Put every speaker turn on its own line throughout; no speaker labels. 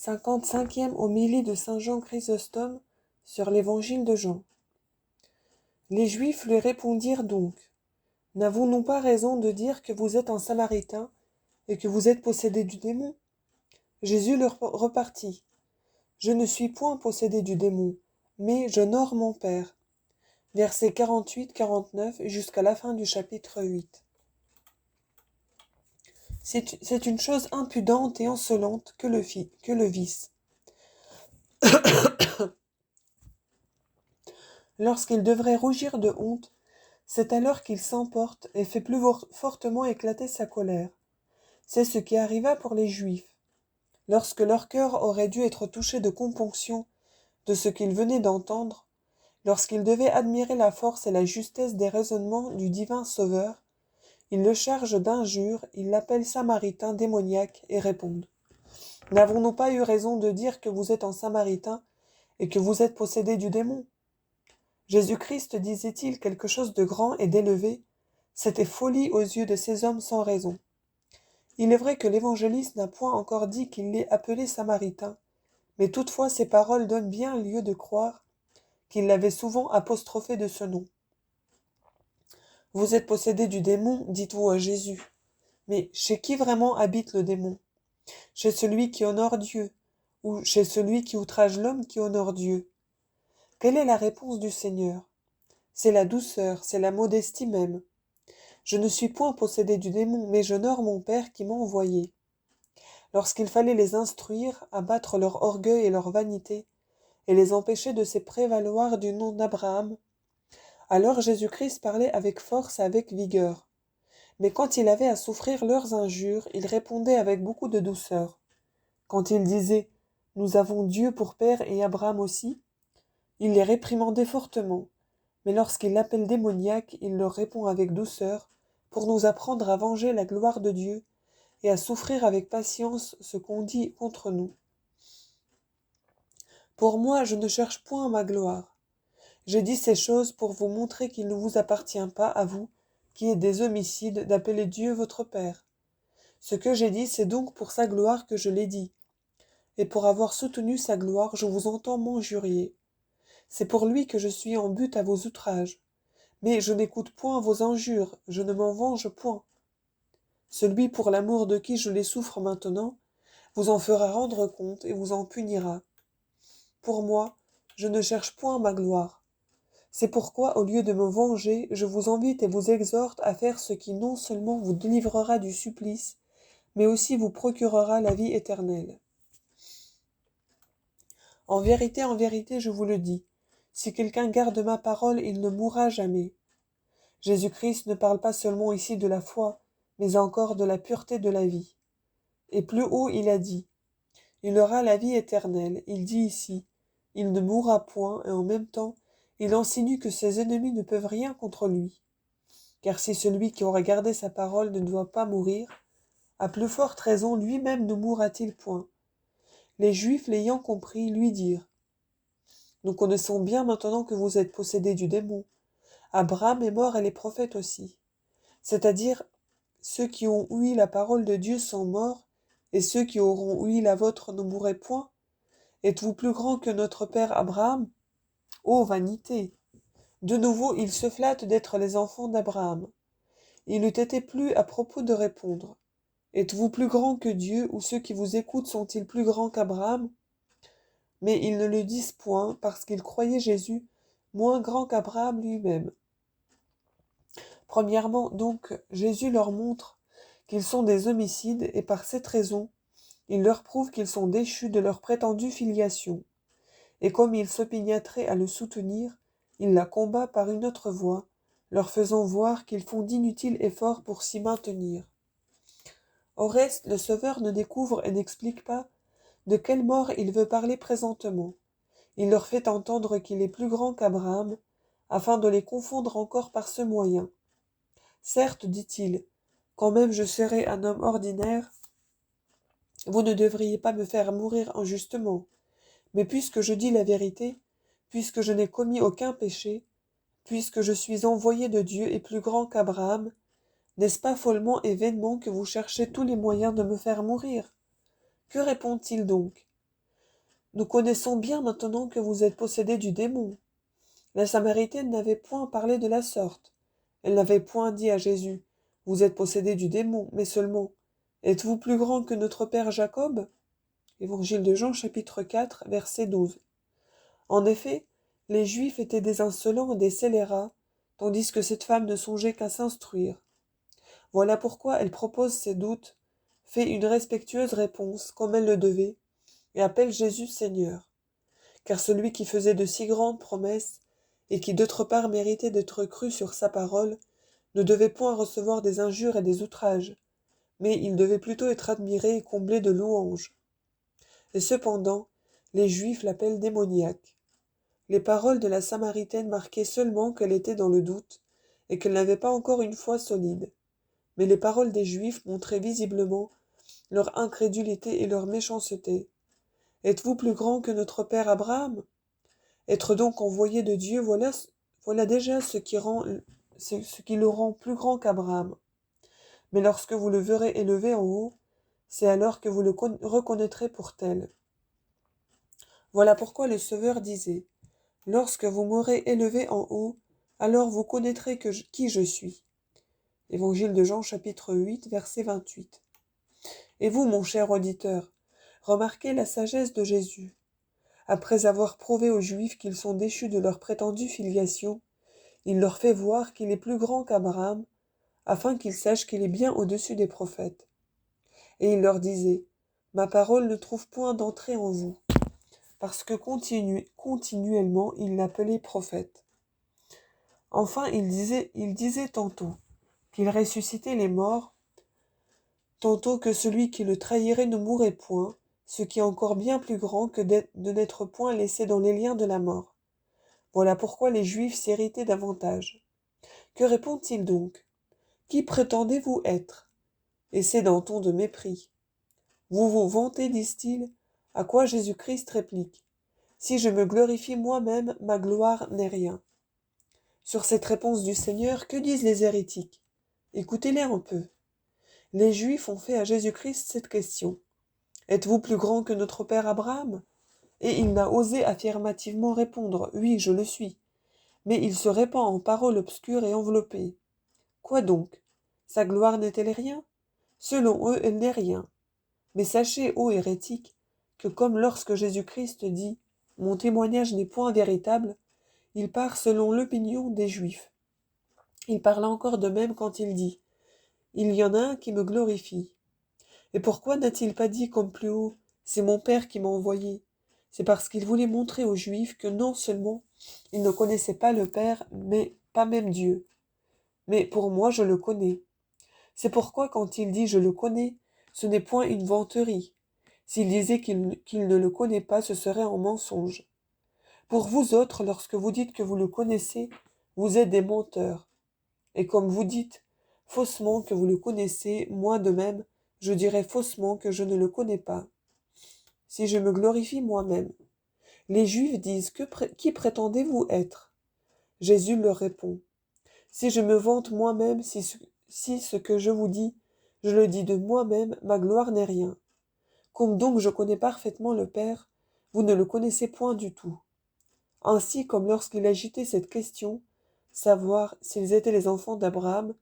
55e homélie de saint Jean Chrysostome sur l'évangile de Jean. Les Juifs lui répondirent donc : « N'avons-nous pas raison de dire que vous êtes un Samaritain et que vous êtes possédé du démon ?» Jésus leur repartit : « Je ne suis point possédé du démon, mais j'honore mon Père. » Versets 48-49 jusqu'à la fin du chapitre 8. C'est une chose impudente et insolente que le vice. Lorsqu'il devrait rougir de honte, c'est alors qu'il s'emporte et fait plus fortement éclater sa colère. C'est ce qui arriva pour les Juifs. Lorsque leur cœur aurait dû être touché de componction de ce qu'ils venaient d'entendre, lorsqu'ils devaient admirer la force et la justesse des raisonnements du divin Sauveur, ils le chargent d'injures, ils l'appellent Samaritain démoniaque et répondent : « N'avons-nous pas eu raison de dire que vous êtes un Samaritain et que vous êtes possédé du démon ? » Jésus-Christ disait-il quelque chose de grand et d'élevé ? C'était folie aux yeux de ces hommes sans raison. Il est vrai que l'évangéliste n'a point encore dit qu'il l'ait appelé Samaritain, mais toutefois ces paroles donnent bien lieu de croire qu'il l'avait souvent apostrophé de ce nom. Vous êtes possédé du démon, dites-vous à Jésus. Mais chez qui vraiment habite le démon ? Chez celui qui honore Dieu, ou chez celui qui outrage l'homme qui honore Dieu ? Quelle est la réponse du Seigneur ? C'est la douceur, c'est la modestie même. Je ne suis point possédé du démon, mais j'honore mon Père qui m'a envoyé. Lorsqu'il fallait les instruire, abattre leur orgueil et leur vanité, et les empêcher de se prévaloir du nom d'Abraham, alors Jésus-Christ parlait avec force et avec vigueur. Mais quand il avait à souffrir leurs injures, il répondait avec beaucoup de douceur. Quand il disait « Nous avons Dieu pour Père et Abraham aussi », il les réprimandait fortement. Mais lorsqu'il l'appelle démoniaque, il leur répond avec douceur, pour nous apprendre à venger la gloire de Dieu et à souffrir avec patience ce qu'on dit contre nous. Pour moi, je ne cherche point ma gloire. J'ai dit ces choses pour vous montrer qu'il ne vous appartient pas, à vous, qui êtes des homicides, d'appeler Dieu votre Père. Ce que j'ai dit, c'est donc pour sa gloire que je l'ai dit. Et pour avoir soutenu sa gloire, je vous entends m'injurier. C'est pour lui que je suis en butte à vos outrages. Mais je n'écoute point vos injures, je ne m'en venge point. Celui pour l'amour de qui je les souffre maintenant, vous en fera rendre compte et vous en punira. Pour moi, je ne cherche point ma gloire. C'est pourquoi, au lieu de me venger, je vous invite et vous exhorte à faire ce qui non seulement vous délivrera du supplice, mais aussi vous procurera la vie éternelle. En vérité, je vous le dis, si quelqu'un garde ma parole, il ne mourra jamais. Jésus-Christ ne parle pas seulement ici de la foi, mais encore de la pureté de la vie. Et plus haut, il a dit : il aura la vie éternelle. Il dit ici : il ne mourra point, et en même temps, il insinue que ses ennemis ne peuvent rien contre lui. Car si celui qui aura gardé sa parole ne doit pas mourir, à plus forte raison lui-même ne mourra-t-il point. Les Juifs, l'ayant compris, lui dirent : nous connaissons bien maintenant que vous êtes possédé du démon. Abraham est mort et les prophètes aussi. C'est-à-dire, ceux qui ont ouï la parole de Dieu sont morts, et ceux qui auront ouï la vôtre ne mourraient point. Êtes-vous plus grand que notre père Abraham ? Ô vanité ! De nouveau, ils se flattent d'être les enfants d'Abraham. Il eût été plus à propos de répondre : êtes-vous plus grand que Dieu, ou ceux qui vous écoutent sont-ils plus grands qu'Abraham ? Mais ils ne le disent point, parce qu'ils croyaient Jésus moins grand qu'Abraham lui-même. Premièrement, donc, Jésus leur montre qu'ils sont des homicides, et par cette raison, il leur prouve qu'ils sont déchus de leur prétendue filiation. Et comme il s'opiniâtrait à le soutenir, il la combat par une autre voie, leur faisant voir qu'ils font d'inutiles efforts pour s'y maintenir. Au reste, le Sauveur ne découvre et n'explique pas de quelle mort il veut parler présentement. Il leur fait entendre qu'il est plus grand qu'Abraham, afin de les confondre encore par ce moyen. Certes, dit-il, quand même je serais un homme ordinaire, vous ne devriez pas me faire mourir injustement. Mais puisque je dis la vérité, puisque je n'ai commis aucun péché, puisque je suis envoyé de Dieu et plus grand qu'Abraham, n'est-ce pas follement et vainement que vous cherchez tous les moyens de me faire mourir ? Que répond-il donc ? Nous connaissons bien maintenant que vous êtes possédés du démon. » La Samaritaine n'avait point parlé de la sorte. Elle n'avait point dit à Jésus, « Vous êtes possédé du démon », mais seulement, « Êtes-vous plus grand que notre père Jacob ?» Évangile de Jean, chapitre 4, verset 12. En effet, les Juifs étaient des insolents et des scélérats, tandis que cette femme ne songeait qu'à s'instruire. Voilà pourquoi elle propose ses doutes, fait une respectueuse réponse, comme elle le devait, et appelle Jésus Seigneur. Car celui qui faisait de si grandes promesses, et qui d'autre part méritait d'être cru sur sa parole, ne devait point recevoir des injures et des outrages, mais il devait plutôt être admiré et comblé de louanges. Et cependant, les Juifs l'appellent démoniaque. Les paroles de la Samaritaine marquaient seulement qu'elle était dans le doute, et qu'elle n'avait pas encore une foi solide. Mais les paroles des Juifs montraient visiblement leur incrédulité et leur méchanceté. « Êtes-vous plus grand que notre père Abraham ?» Être donc envoyé de Dieu, voilà déjà ce qui le rend plus grand qu'Abraham. Mais lorsque vous le verrez élevé en haut, c'est alors que vous le reconnaîtrez pour tel. Voilà pourquoi le Sauveur disait, « Lorsque vous m'aurez élevé en haut, alors vous connaîtrez qui je suis. » Évangile de Jean, chapitre 8, verset 28. Et vous, mon cher auditeur, remarquez la sagesse de Jésus. Après avoir prouvé aux Juifs qu'ils sont déchus de leur prétendue filiation, il leur fait voir qu'il est plus grand qu'Abraham, afin qu'ils sachent qu'il est bien au-dessus des prophètes. Et il leur disait, « Ma parole ne trouve point d'entrée en vous, parce que continuellement il l'appelait prophète. » Enfin, il disait tantôt qu'il ressuscitait les morts, tantôt que celui qui le trahirait ne mourrait point, ce qui est encore bien plus grand que de n'être point laissé dans les liens de la mort. Voilà pourquoi les Juifs s'irritaient davantage. Que répond-il donc? Qui prétendez-vous être? Et c'est d'un ton de mépris. Vous vous vantez, disent-ils, à quoi Jésus-Christ réplique. Si je me glorifie moi-même, ma gloire n'est rien. Sur cette réponse du Seigneur, que disent les hérétiques? Écoutez-les un peu. Les Juifs ont fait à Jésus-Christ cette question. Êtes-vous plus grand que notre père Abraham? Et il n'a osé affirmativement répondre, oui, je le suis. Mais il se répand en paroles obscures et enveloppées. Quoi donc? Sa gloire n'est-elle rien? Selon eux, elle n'est rien. Mais sachez, ô hérétiques, que comme lorsque Jésus-Christ dit « Mon témoignage n'est point véritable », il part selon l'opinion des Juifs. Il parle encore de même quand il dit « Il y en a un qui me glorifie ». Et pourquoi n'a-t-il pas dit comme plus haut « C'est mon Père qui m'a envoyé ». C'est parce qu'il voulait montrer aux Juifs que non seulement il ne connaissait pas le Père, mais pas même Dieu. Mais pour moi, je le connais. C'est pourquoi quand il dit « je le connais », ce n'est point une vanterie. S'il disait qu'il ne le connaît pas, ce serait un mensonge. Pour vous autres, lorsque vous dites que vous le connaissez, vous êtes des menteurs. Et comme vous dites faussement que vous le connaissez, moi de même, je dirai faussement que je ne le connais pas. Si je me glorifie moi-même. Les Juifs disent « Qui prétendez-vous être ?» Jésus leur répond « Si je me vante moi-même, si ce que je vous dis, je le dis de moi-même, ma gloire n'est rien. Comme donc je connais parfaitement le Père, vous ne le connaissez point du tout. » Ainsi, comme lorsqu'il agitait cette question, savoir s'ils étaient les enfants d'Abraham,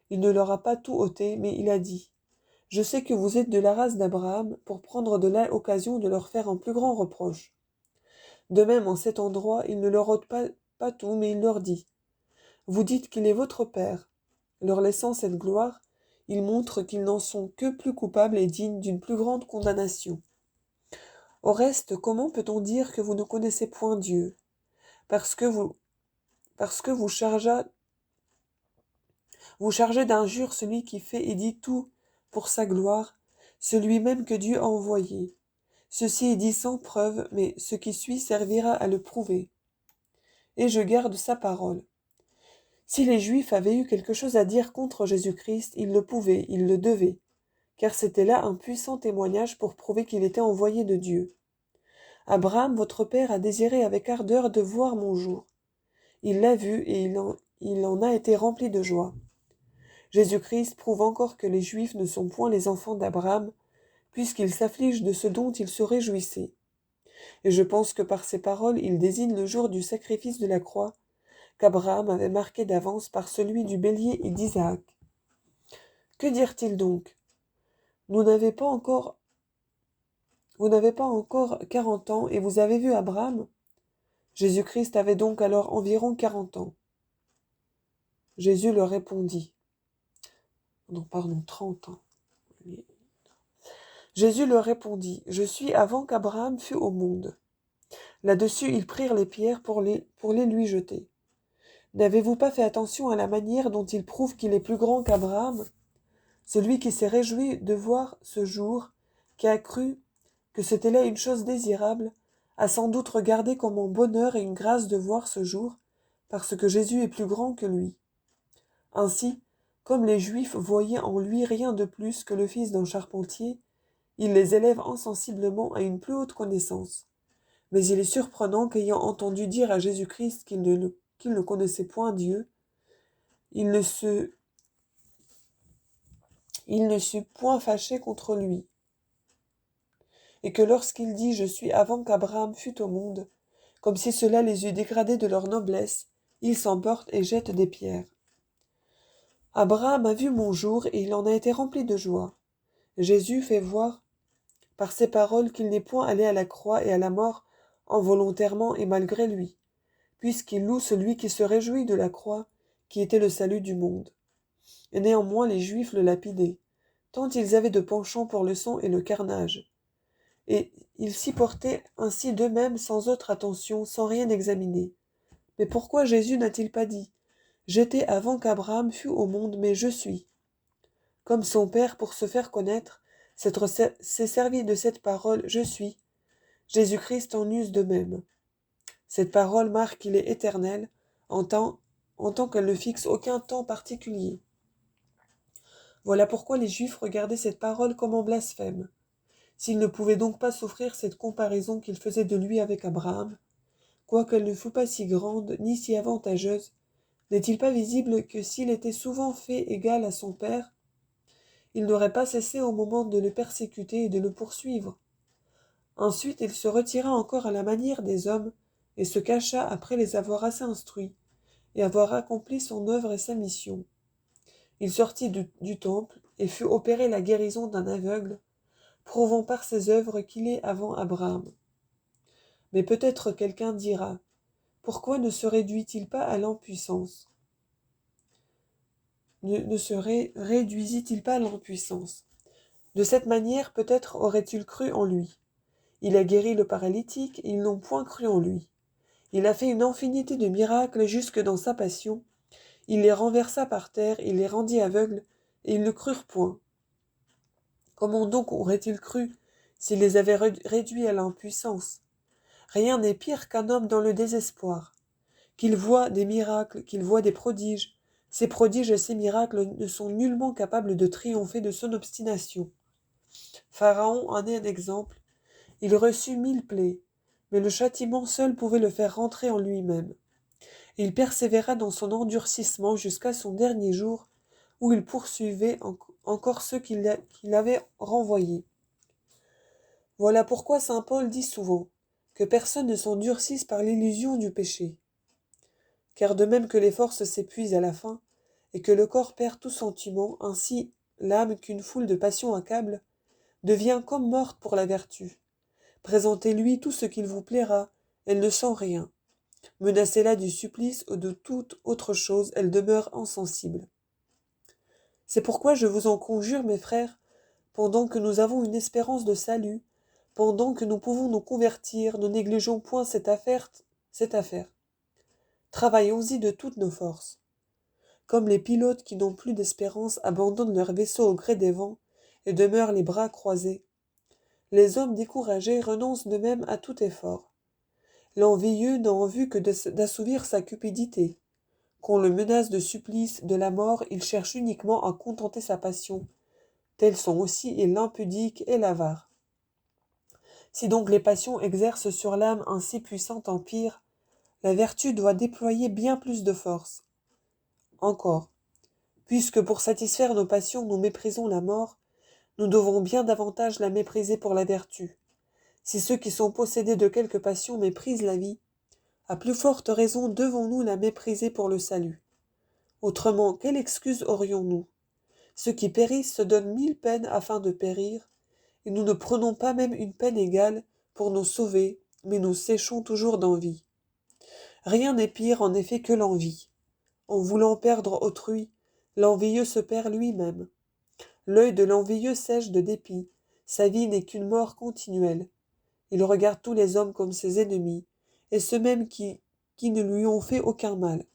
il ne leur a pas tout ôté, mais il a dit « Je sais que vous êtes de la race d'Abraham, pour prendre de là l'occasion de leur faire un plus grand reproche. » De même, en cet endroit, il ne leur ôte pas tout, mais il leur dit « Vous dites qu'il est votre Père. » Leur laissant cette gloire, il montre qu'ils n'en sont que plus coupables et dignes d'une plus grande condamnation. Au reste, comment peut-on dire que vous ne connaissez point Dieu? Parce que vous chargez d'injure celui qui fait et dit tout pour sa gloire, celui même que Dieu a envoyé. Ceci est dit sans preuve, mais ce qui suit servira à le prouver. Et je garde sa parole. Si les Juifs avaient eu quelque chose à dire contre Jésus-Christ, ils le pouvaient, ils le devaient, car c'était là un puissant témoignage pour prouver qu'il était envoyé de Dieu. Abraham, votre père, a désiré avec ardeur de voir mon jour. Il l'a vu et il en a été rempli de joie. Jésus-Christ prouve encore que les Juifs ne sont point les enfants d'Abraham, puisqu'ils s'affligent de ce dont ils se réjouissaient. Et je pense que par ces paroles, il désigne le jour du sacrifice de la croix, qu'Abraham avait marqué d'avance par celui du bélier et d'Isaac. Que dire-t-il donc? Vous n'avez pas encore 40 ans et vous avez vu Abraham? Jésus-Christ avait donc alors environ 40 ans. Jésus leur répondit. Non, pardon, 30 ans. Jésus leur répondit, je suis avant qu'Abraham fût au monde. Là-dessus, ils prirent les pierres pour les lui jeter. N'avez-vous pas fait attention à la manière dont il prouve qu'il est plus grand qu'Abraham? Celui qui s'est réjoui de voir ce jour, qui a cru que c'était là une chose désirable, a sans doute regardé comme un bonheur et une grâce de voir ce jour, parce que Jésus est plus grand que lui. Ainsi, comme les Juifs voyaient en lui rien de plus que le fils d'un charpentier, il les élève insensiblement à une plus haute connaissance. Mais il est surprenant qu'ayant entendu dire à Jésus-Christ qu'il ne connaissait point Dieu, il ne sut point fâché contre lui. Et que lorsqu'il dit « Je suis avant qu'Abraham fût au monde », comme si cela les eût dégradés de leur noblesse, ils s'emportent et jettent des pierres. Abraham a vu mon jour et il en a été rempli de joie. Jésus fait voir par ces paroles qu'il n'est point allé à la croix et à la mort involontairement et malgré lui, puisqu'il loue celui qui se réjouit de la croix, qui était le salut du monde. Et néanmoins les Juifs le lapidaient, tant ils avaient de penchant pour le sang et le carnage. Et ils s'y portaient ainsi d'eux-mêmes sans autre attention, sans rien examiner. Mais pourquoi Jésus n'a-t-il pas dit « J'étais avant qu'Abraham fût au monde, mais je suis » Comme son Père, pour se faire connaître, s'est servi de cette parole « Je suis ». Jésus-Christ en use de même. Cette parole marque qu'il est éternel, en tant qu'elle ne fixe aucun temps particulier. Voilà pourquoi les Juifs regardaient cette parole comme en blasphème. S'ils ne pouvaient donc pas souffrir cette comparaison qu'il faisait de lui avec Abraham, quoiqu'elle ne fût pas si grande ni si avantageuse, n'est-il pas visible que s'il était souvent fait égal à son Père, il n'aurait pas cessé au moment de le persécuter et de le poursuivre. Ensuite il se retira encore à la manière des hommes, et se cacha après les avoir assez instruits, et avoir accompli son œuvre et sa mission. Il sortit du temple, et fut opéré la guérison d'un aveugle, prouvant par ses œuvres qu'il est avant Abraham. Mais peut-être quelqu'un dira, pourquoi ne se réduit-il pas à l'impuissance? Ne se réduisit-il pas à l'impuissance? De cette manière, peut-être aurait-il cru en lui. Il a guéri le paralytique, ils n'ont point cru en lui. Il a fait une infinité de miracles jusque dans sa passion. Il les renversa par terre, il les rendit aveugles, et ils ne crurent point. Comment donc aurait-il cru s'il les avait réduits à l'impuissance? Rien n'est pire qu'un homme dans le désespoir. Qu'il voit des miracles, qu'il voit des prodiges, ces prodiges et ces miracles ne sont nullement capables de triompher de son obstination. Pharaon en est un exemple. Il reçut 1000 plaies, mais le châtiment seul pouvait le faire rentrer en lui-même. Il persévéra dans son endurcissement jusqu'à son dernier jour, où il poursuivait encore ceux qui l'avaient renvoyé. Voilà pourquoi saint Paul dit souvent que personne ne s'endurcisse par l'illusion du péché. Car de même que les forces s'épuisent à la fin, et que le corps perd tout sentiment, ainsi l'âme qu'une foule de passions accable, devient comme morte pour la vertu. Présentez-lui tout ce qu'il vous plaira, elle ne sent rien. Menacez-la du supplice ou de toute autre chose, elle demeure insensible. C'est pourquoi je vous en conjure, mes frères, pendant que nous avons une espérance de salut, pendant que nous pouvons nous convertir, ne négligeons point cette affaire. Travaillons-y de toutes nos forces. Comme les pilotes qui n'ont plus d'espérance abandonnent leur vaisseau au gré des vents et demeurent les bras croisés, les hommes découragés renoncent de même à tout effort. L'envieux n'a en vue que d'assouvir sa cupidité. Qu'on le menace de supplice, de la mort, il cherche uniquement à contenter sa passion. Tels sont aussi et l'impudique et l'avare. Si donc les passions exercent sur l'âme un si puissant empire, la vertu doit déployer bien plus de force. Encore, puisque pour satisfaire nos passions nous méprisons la mort, nous devons bien davantage la mépriser pour la vertu. Si ceux qui sont possédés de quelque passion méprisent la vie, à plus forte raison devons-nous la mépriser pour le salut. Autrement, quelle excuse aurions-nous? Ceux qui périssent se donnent 1000 peines afin de périr, et nous ne prenons pas même une peine égale pour nous sauver, mais nous séchons toujours d'envie. Rien n'est pire en effet que l'envie. En voulant perdre autrui, l'envieux se perd lui-même. L'œil de l'envieux sèche de dépit, sa vie n'est qu'une mort continuelle. Il regarde tous les hommes comme ses ennemis, et ceux mêmes qui ne lui ont fait aucun mal.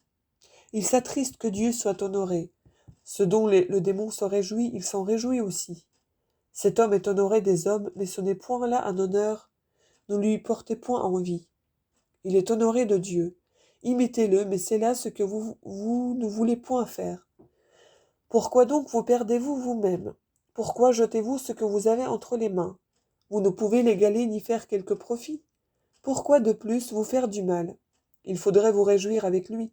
Il s'attriste que Dieu soit honoré. Ce dont le démon se réjouit, il s'en réjouit aussi. Cet homme est honoré des hommes, mais ce n'est point là un honneur, ne lui portez point envie. Il est honoré de Dieu. Imitez-le, mais c'est là ce que vous ne voulez point faire. Pourquoi donc vous perdez-vous vous-même? Pourquoi jetez-vous ce que vous avez entre les mains? Vous ne pouvez l'égaler ni faire quelque profit. Pourquoi de plus vous faire du mal? Il faudrait vous réjouir avec lui,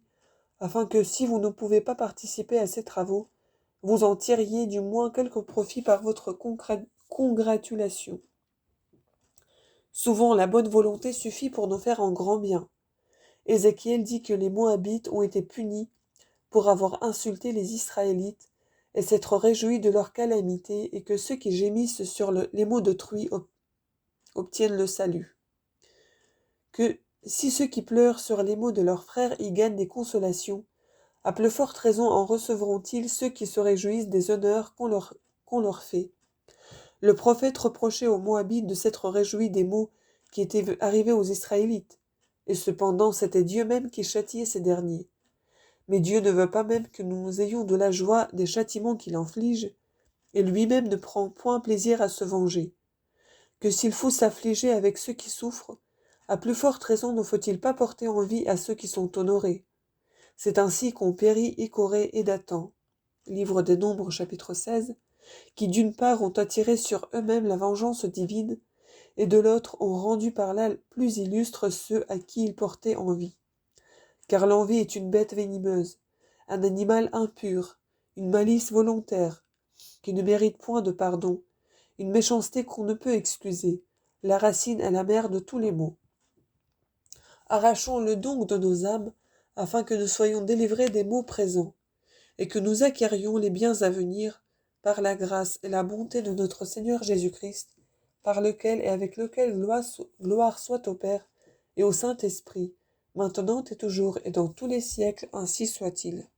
afin que si vous ne pouvez pas participer à ses travaux, vous en tiriez du moins quelque profit par votre congratulation. Souvent la bonne volonté suffit pour nous faire un grand bien. Ézéchiel dit que les Moabites ont été punis pour avoir insulté les Israélites et s'être réjouis de leur calamité, et que ceux qui gémissent sur les maux d'autrui obtiennent le salut. Que si ceux qui pleurent sur les maux de leurs frères y gagnent des consolations, à plus forte raison en recevront-ils ceux qui se réjouissent des honneurs qu'on leur fait. Le prophète reprochait aux Moabites de s'être réjouis des maux qui étaient arrivés aux Israélites, et cependant c'était Dieu même qui châtiait ces derniers. Mais Dieu ne veut pas même que nous ayons de la joie des châtiments qu'il inflige, et lui-même ne prend point plaisir à se venger. Que s'il faut s'affliger avec ceux qui souffrent, à plus forte raison ne faut-il pas porter envie à ceux qui sont honorés. C'est ainsi qu'ont péri Écoré et Dathan, livre des Nombres chapitre 16, qui d'une part ont attiré sur eux-mêmes la vengeance divine, et de l'autre ont rendu par là plus illustres ceux à qui ils portaient envie. Car l'envie est une bête venimeuse, un animal impur, une malice volontaire, qui ne mérite point de pardon, une méchanceté qu'on ne peut excuser, la racine est la mère de tous les maux. Arrachons-le donc de nos âmes, afin que nous soyons délivrés des maux présents, et que nous acquérions les biens à venir, par la grâce et la bonté de notre Seigneur Jésus-Christ, par lequel et avec lequel gloire soit au Père et au Saint-Esprit, maintenant et toujours et dans tous les siècles, ainsi soit-il.